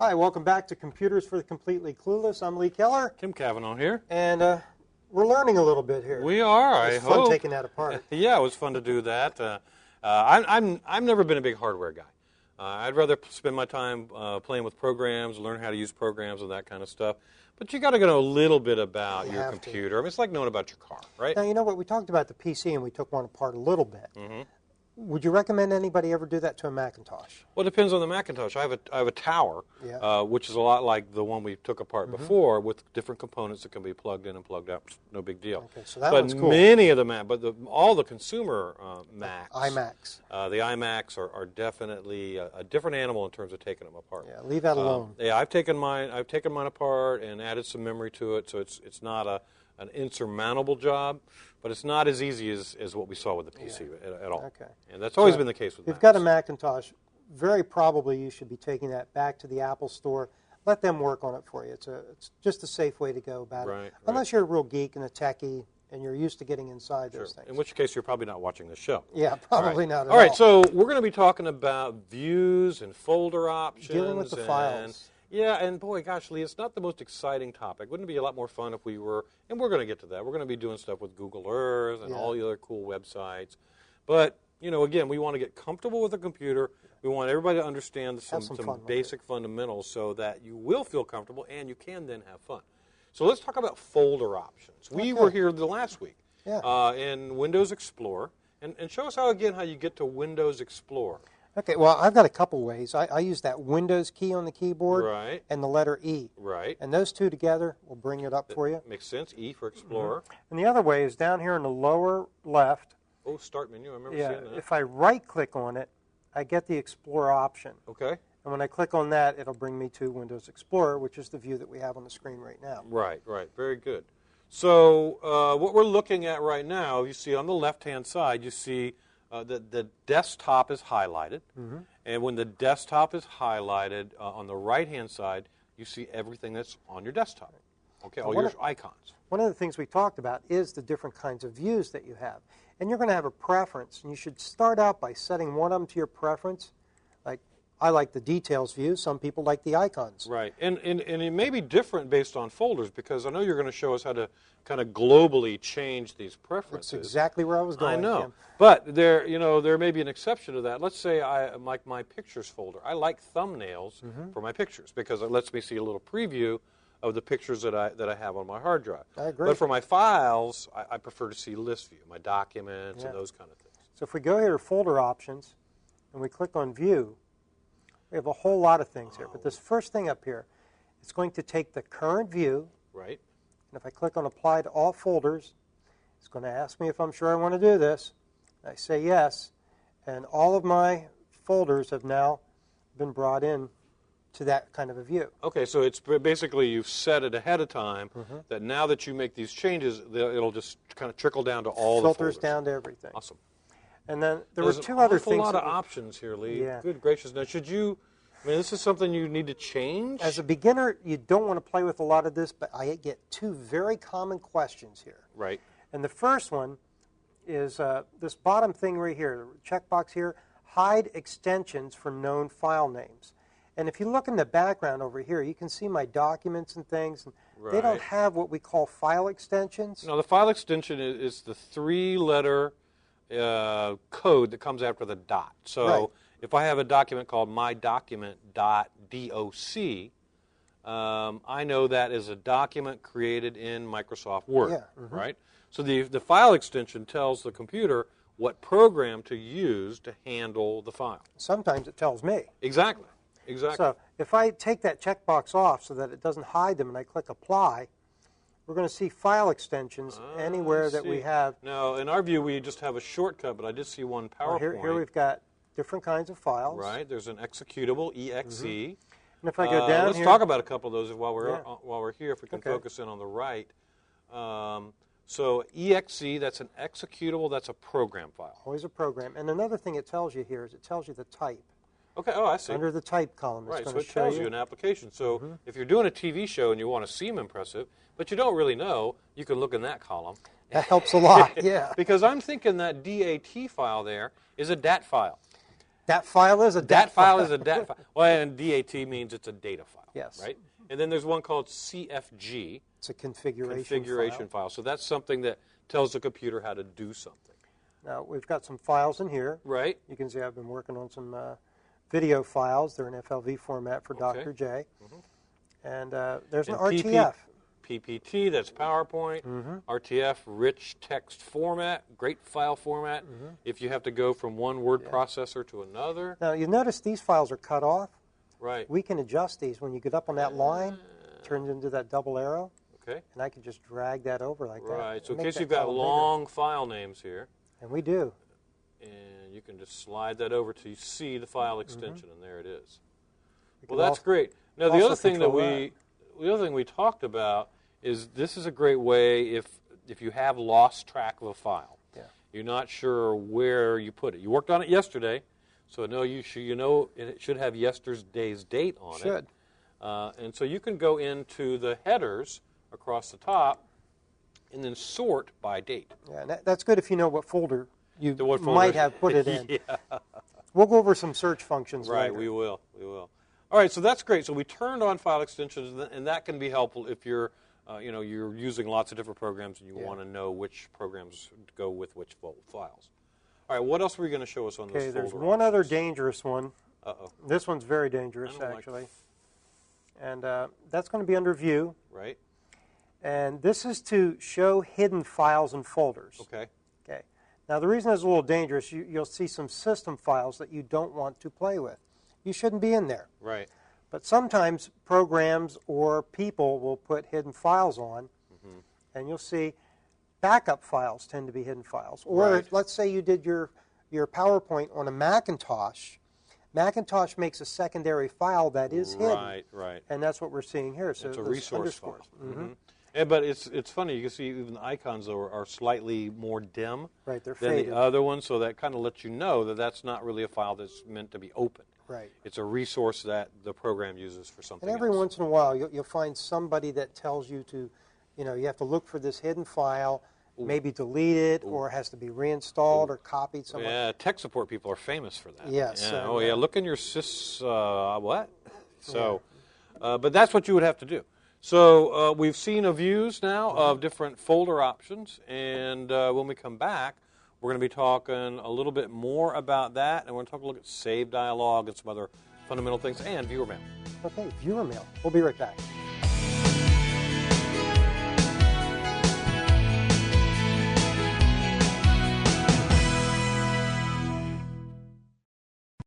Hi, welcome back to Computers for the Completely Clueless. I'm Lee Keller. Kim Cavanaugh here. And we're learning a little bit here. We are, It's fun taking that apart. Yeah, it was fun to do that. I've never been a big hardware guy. I'd rather spend my time playing with programs, learn how to use programs and that kind of stuff. But you got to know a little bit about your computer. I mean, it's like knowing about your car, right? Now, you know what? We talked about the PC and we took one apart a little bit. Mm-hmm. Would you recommend anybody ever do that to a Macintosh? Well, it depends on the Macintosh. I have a tower, which is a lot like the one we took apart before, with different components that can be plugged in and plugged out. No big deal. Okay, so that one's cool. Many of the all the consumer Macs, iMacs, the iMacs are definitely a different animal in terms of taking them apart. Yeah, leave that alone. Yeah, I've taken mine apart and added some memory to it, so it's not an insurmountable job, but it's not as easy as what we saw with the PC at all. Okay. And that's always been the case with Macs. If you've got a Macintosh, very probably you should be taking that back to the Apple Store. Let them work on it for you. It's just a safe way to go about it. Unless you're a real geek and a techie and you're used to getting inside those things. In which case you're probably not watching the show. Yeah, probably not at all. All right, so we're going to be talking about views and folder options. Dealing with the files. Yeah, and boy, gosh, Lee, it's not the most exciting topic. Wouldn't it be a lot more fun if we were, and we're going to get to that, we're going to be doing stuff with Google Earth and all the other cool websites. But, you know, again, we want to get comfortable with the computer. We want everybody to understand some basic fundamentals so that you will feel comfortable and you can then have fun. So let's talk about folder options. We were here the last week in Windows Explorer. And show us how you get to Windows Explorer. Okay, well, I've got a couple ways. I use that Windows key on the keyboard and the letter E. Right. And those two together will bring it up for you. Makes sense. E for Explorer. And the other way is down here in the lower left. Oh, Start menu. I remember seeing that. If I right-click on it, I get the Explorer option. Okay. And when I click on that, it'll bring me to Windows Explorer, which is the view that we have on the screen right now. Right. Very good. So what we're looking at right now, you see on the left-hand side, you see the desktop is highlighted, and when the desktop is highlighted, on the right-hand side, you see everything that's on your desktop. Okay, all your icons. One of the things we talked about is the different kinds of views that you have. And you're going to have a preference, and you should start out by setting one of them to your preference. Like, I like the details view. Some people like the icons. Right, and it may be different based on folders, because I know you're going to show us how to kind of globally change these preferences. That's exactly where I was going. I know, Kim. but there may be an exception to that. Let's say I like my pictures folder. I like thumbnails for my pictures because it lets me see a little preview of the pictures that I have on my hard drive. I agree. But for my files, I prefer to see list view, my documents and those kind of things. So if we go here to folder options and we click on view, we have a whole lot of things here. But this first thing up here, it's going to take the current view. Right. And if I click on apply to all folders, it's going to ask me if I'm sure I want to do this. I say yes, and all of my folders have now been brought in to that kind of a view. Okay, so it's basically you've set it ahead of time that now that you make these changes, it'll just kind of trickle down to all the folders. Filters down to everything. Awesome. And then there were two other things. There's a lot of options here, Lee. Yeah. Good gracious. Now, this is something you need to change? As a beginner, you don't want to play with a lot of this, but I get two very common questions here. Right. And the first one is this bottom thing right here, the checkbox here, hide extensions for known file names. And if you look in the background over here, you can see my documents and things. And they don't have what we call file extensions. No, the file extension is the three-letter code that comes after the dot. So if I have a document called mydocument.doc, I know that is a document created in Microsoft Word, right? So the file extension tells the computer what program to use to handle the file. Sometimes it tells me. Exactly. So if I take that checkbox off so that it doesn't hide them and I click apply, we're going to see file extensions anywhere that we have. Now, in our view, we just have a shortcut, but I did see one PowerPoint. Here we've got different kinds of files. Right. There's an executable, exe. And if I go down let's here, talk about a couple of those while we're here, if we can focus in on the right. So exe, that's an executable, that's a program file. Always a program. And another thing it tells you here is it tells you the type. Okay, I see. Under the type column, it's going to show you. Right, so it tells you an application. So if you're doing a TV show and you want to seem impressive, but you don't really know, you can look in that column. That helps a lot, yeah. Because I'm thinking that DAT file there is a DAT file. That file is a DAT That file is a DAT file. Well, and DAT means it's a data file. Yes. Right? And then there's one called CFG. It's a configuration file. So that's something that tells the computer how to do something. Now, we've got some files in here. Right. You can see I've been working on some video files. They're in FLV format for Dr. J. And there's an RTF. PPT, that's PowerPoint. RTF, rich text format, great file format. If you have to go from one word processor to another. Now, you notice these files are cut off. Right. We can adjust these. When you get up on that line, it turns into that double arrow. Okay. And I can just drag that over like that. Right. So in case you've got long file names here. And we do. And you can just slide that over till you see the file extension, and there it is. Well, that's great. Now, the other thing we talked about is this is a great way if you have lost track of a file. Yeah. You're not sure where you put it. You worked on it yesterday, so you know it should have yesterday's date on it. And so you can go into the headers across the top and then sort by date. Yeah, and that's good if you know what folder you might have put it in. We'll go over some search functions later. Right, we will. All right, so that's great. So we turned on file extensions, and that can be helpful if you're you're using lots of different programs and you want to know which programs go with which files. All right, what else were you going to show us on this folder? Okay, there's one other dangerous one. Uh-oh. This one's very dangerous, actually. And that's going to be under View. Right. And this is to show hidden files and folders. Okay. Okay. Now, the reason it's a little dangerous, you'll see some system files that you don't want to play with. You shouldn't be in there. Right. But sometimes programs or people will put hidden files on, and you'll see backup files tend to be hidden files. Or let's say you did your PowerPoint on a Macintosh. Macintosh makes a secondary file that is hidden. Right. And that's what we're seeing here. So it's a resource file. But it's funny. You can see even the icons are slightly more dim they're than faded. the other ones, so that kind of lets you know that that's not really a file that's meant to be open. Right. It's a resource that the program uses for something And every else. once in a while, you'll find somebody that tells you to, you have to look for this hidden file, maybe delete it, or it has to be reinstalled or copied somewhere. Yeah, tech support people are famous for that. Yes. Yeah. Look in your sys, what? So, but that's what you would have to do. So we've seen views now of different folder options, and when we come back, we're going to be talking a little bit more about that, and we're going to talk a look at save dialogue and some other fundamental things, and viewer mail. Okay, viewer mail. We'll be right back.